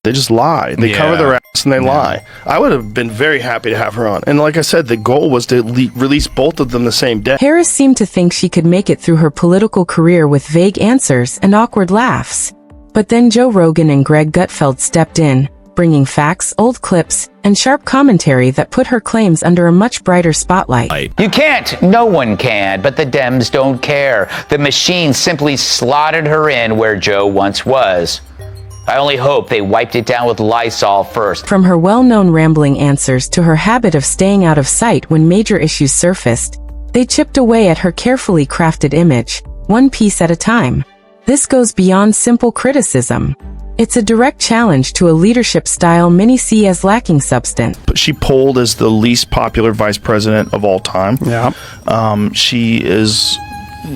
They just lie. They cover their ass and they lie. I would have been very happy to have her on. And like I said, the goal was to release both of them the same day. Harris seemed to think she could make it through her political career with vague answers and awkward laughs. But then Joe Rogan and Greg Gutfeld stepped in, bringing facts, old clips, and sharp commentary that put her claims under a much brighter spotlight. You can't. No one can, but the Dems don't care. The machine simply slotted her in where Joe once was. I only hope they wiped it down with Lysol first. From her well-known rambling answers to her habit of staying out of sight when major issues surfaced, they chipped away at her carefully crafted image, one piece at a time. This goes beyond simple criticism. It's a direct challenge to a leadership style many see as lacking substance. She polled as the least popular vice president of all time. Yeah. She is...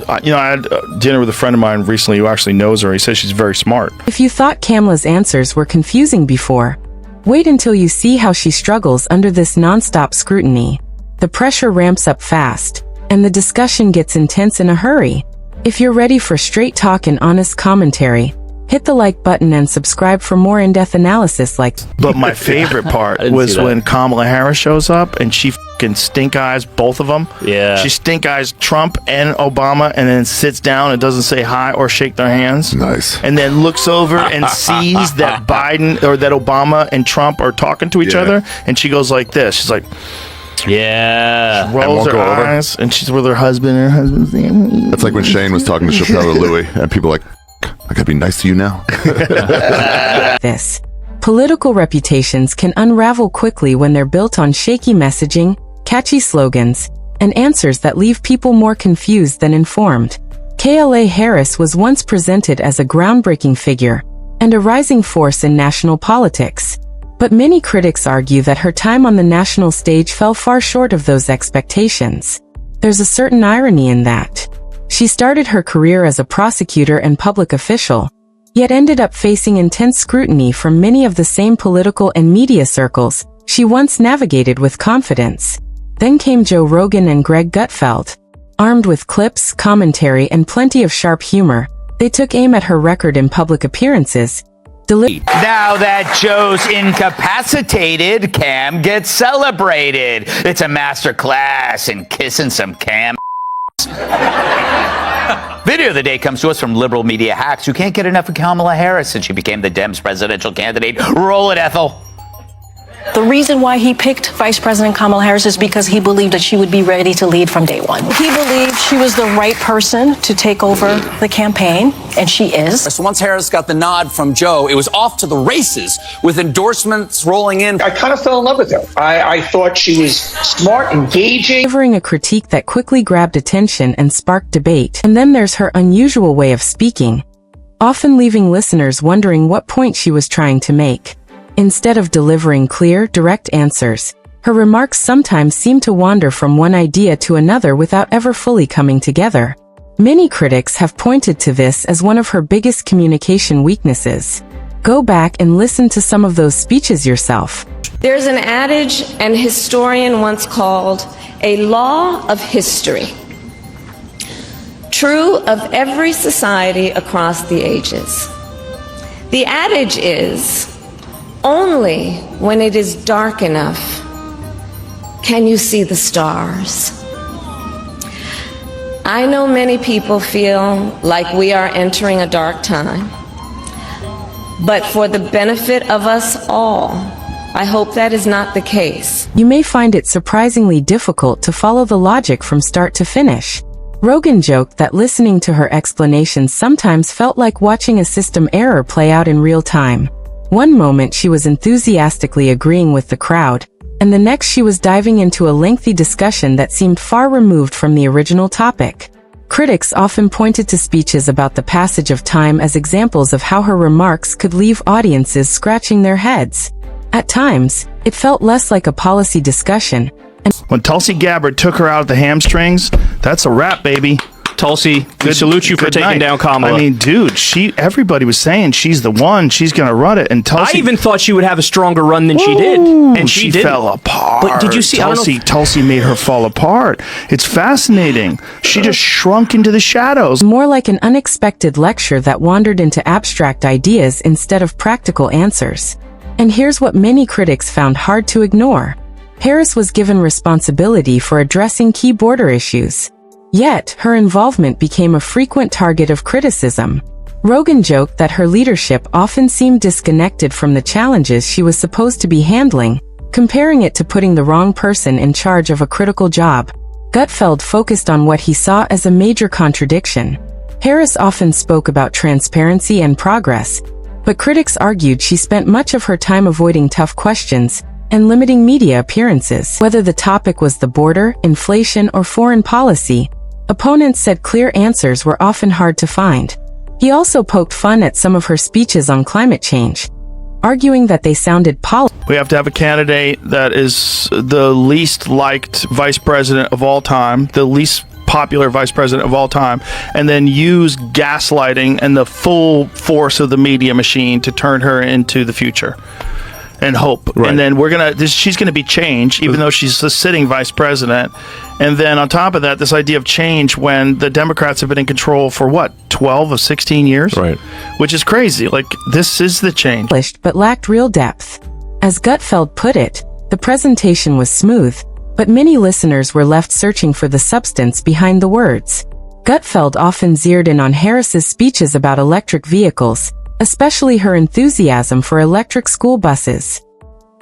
I had dinner with a friend of mine recently who actually knows her. He says she's very smart. If you thought Kamala's answers were confusing before, wait until you see how she struggles under this nonstop scrutiny. The pressure ramps up fast, and the discussion gets intense in a hurry. If you're ready for straight talk and honest commentary, hit the like button and subscribe for more in-depth analysis like... But my favorite part was when Kamala Harris shows up and she fucking stink eyes both of them. Yeah. She stink eyes Trump and Obama and then sits down and doesn't say hi or shake their hands. Nice. And then looks over and sees that Biden or that Obama and Trump are talking to each other. And she goes like this. She's like... Yeah. Rolls her eyes and she's with her husband and her husband's there. That's like when Shane was talking to Chappelle or Louis and people like, I gotta be nice to you now. This. Political reputations can unravel quickly when they're built on shaky messaging, catchy slogans, and answers that leave people more confused than informed. Kamala Harris was once presented as a groundbreaking figure and a rising force in national politics. But many critics argue that her time on the national stage fell far short of those expectations. There's a certain irony in that. She started her career as a prosecutor and public official, yet ended up facing intense scrutiny from many of the same political and media circles she once navigated with confidence. Then came Joe Rogan and Greg Gutfeld. Armed with clips, commentary, and plenty of sharp humor, they took aim at her record in public appearances. Now that Joe's incapacitated, Cam gets celebrated. It's a master class in kissing some Cam. Video of the day comes to us from liberal media hacks who can't get enough of Kamala Harris since she became the Dems presidential candidate. Roll it, Ethel. The reason why he picked Vice President Kamala Harris is because he believed that she would be ready to lead from day one. He believed she was the right person to take over the campaign, and she is. So once Harris got the nod from Joe, it was off to the races with endorsements rolling in. I kind of fell in love with her. I thought she was smart, engaging. Delivering a critique that quickly grabbed attention and sparked debate. And then there's her unusual way of speaking, often leaving listeners wondering what point she was trying to make. Instead of delivering clear, direct answers, her remarks sometimes seem to wander from one idea to another without ever fully coming together. Many critics have pointed to this as one of her biggest communication weaknesses. Go back and listen to some of those speeches yourself. There's an adage an historian once called a law of history, true of every society across the ages. The adage is, only when it is dark enough can you see the stars. I know many people feel like we are entering a dark time, but for the benefit of us all, I hope that is not the case. You may find it surprisingly difficult to follow the logic from start to finish. Rogan joked that listening to her explanations sometimes felt like watching a system error play out in real time. One moment she was enthusiastically agreeing with the crowd, and the next she was diving into a lengthy discussion that seemed far removed from the original topic. Critics often pointed to speeches about the passage of time as examples of how her remarks could leave audiences scratching their heads. At times, it felt less like a policy discussion. When Tulsi Gabbard took her out of the hamstrings, that's a wrap, baby. Tulsi, we salute you for Good taking night. down Kamala. I mean, dude, everybody was saying she's the one. She's going to run it. And Tulsi, I even thought she would have a stronger run than she did, and she didn't. fell apart. But did you see? Tulsi made her fall apart. It's fascinating. She just shrunk into the shadows. More like an unexpected lecture that wandered into abstract ideas instead of practical answers. And here's what many critics found hard to ignore. Harris was given responsibility for addressing key border issues. Yet, her involvement became a frequent target of criticism. Rogan joked that her leadership often seemed disconnected from the challenges she was supposed to be handling, comparing it to putting the wrong person in charge of a critical job. Gutfeld focused on what he saw as a major contradiction. Harris often spoke about transparency and progress, but critics argued she spent much of her time avoiding tough questions and limiting media appearances. Whether the topic was the border, inflation, or foreign policy, opponents said clear answers were often hard to find. He also poked fun at some of her speeches on climate change, arguing that they sounded polished. We have to have a candidate that is the least liked vice president of all time, the least popular vice president of all time, and then use gaslighting and the full force of the media machine to turn her into the future and hope. Right. And then she's gonna be changed, even though she's the sitting vice president. And then on top of that, this idea of change when the Democrats have been in control for what, 12 of 16 years? Right. Which is crazy. Like, this is the change. But lacked real depth. As Gutfeld put it, the presentation was smooth, but many listeners were left searching for the substance behind the words. Gutfeld often zeroed in on Harris's speeches about electric vehicles, especially her enthusiasm for electric school buses.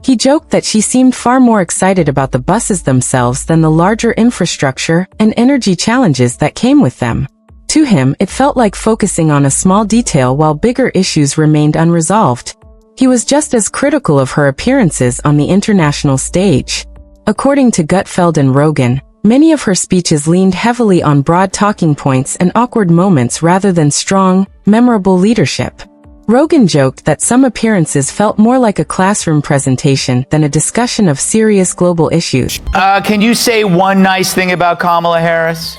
He joked that she seemed far more excited about the buses themselves than the larger infrastructure and energy challenges that came with them. To him, it felt like focusing on a small detail while bigger issues remained unresolved. He was just as critical of her appearances on the international stage. According to Gutfeld and Rogan, many of her speeches leaned heavily on broad talking points and awkward moments rather than strong, memorable leadership. Rogan joked that some appearances felt more like a classroom presentation than a discussion of serious global issues. Can you say one nice thing about Kamala Harris?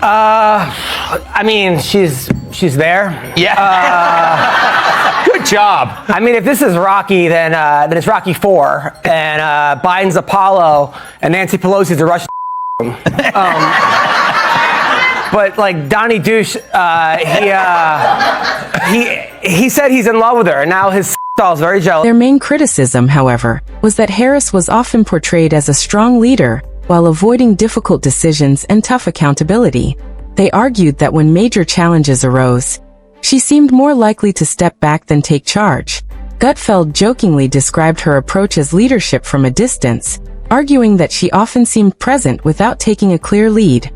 I mean, she's there. Yeah. Good job. I mean, if this is Rocky, then it's Rocky 4, and Biden's Apollo, and Nancy Pelosi's the Russian. But like Donnie Douche, he said he's in love with her, and now his doll's very jealous. Their main criticism, however, was that Harris was often portrayed as a strong leader while avoiding difficult decisions and tough accountability. They argued that when major challenges arose, she seemed more likely to step back than take charge. Gutfeld jokingly described her approach as leadership from a distance, arguing that she often seemed present without taking a clear lead.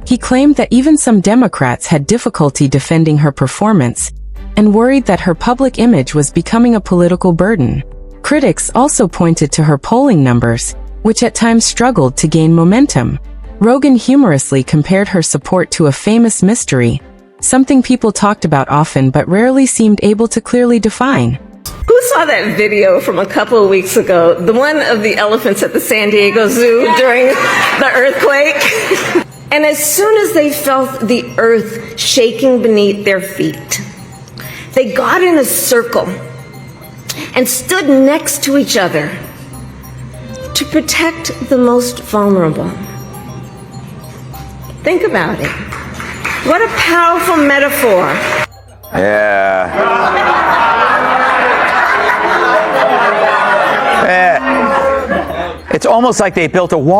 He claimed that even some Democrats had difficulty defending her performance and worried that her public image was becoming a political burden. Critics also pointed to her polling numbers, which at times struggled to gain momentum. Rogan humorously compared her support to a famous mystery, something people talked about often but rarely seemed able to clearly define. Who saw that video from a couple of weeks ago? The one of the elephants at the San Diego Zoo during the earthquake? And as soon as they felt the earth shaking beneath their feet, they got in a circle and stood next to each other to protect the most vulnerable. Think about it. What a powerful metaphor. Yeah. It's almost like they built a wall.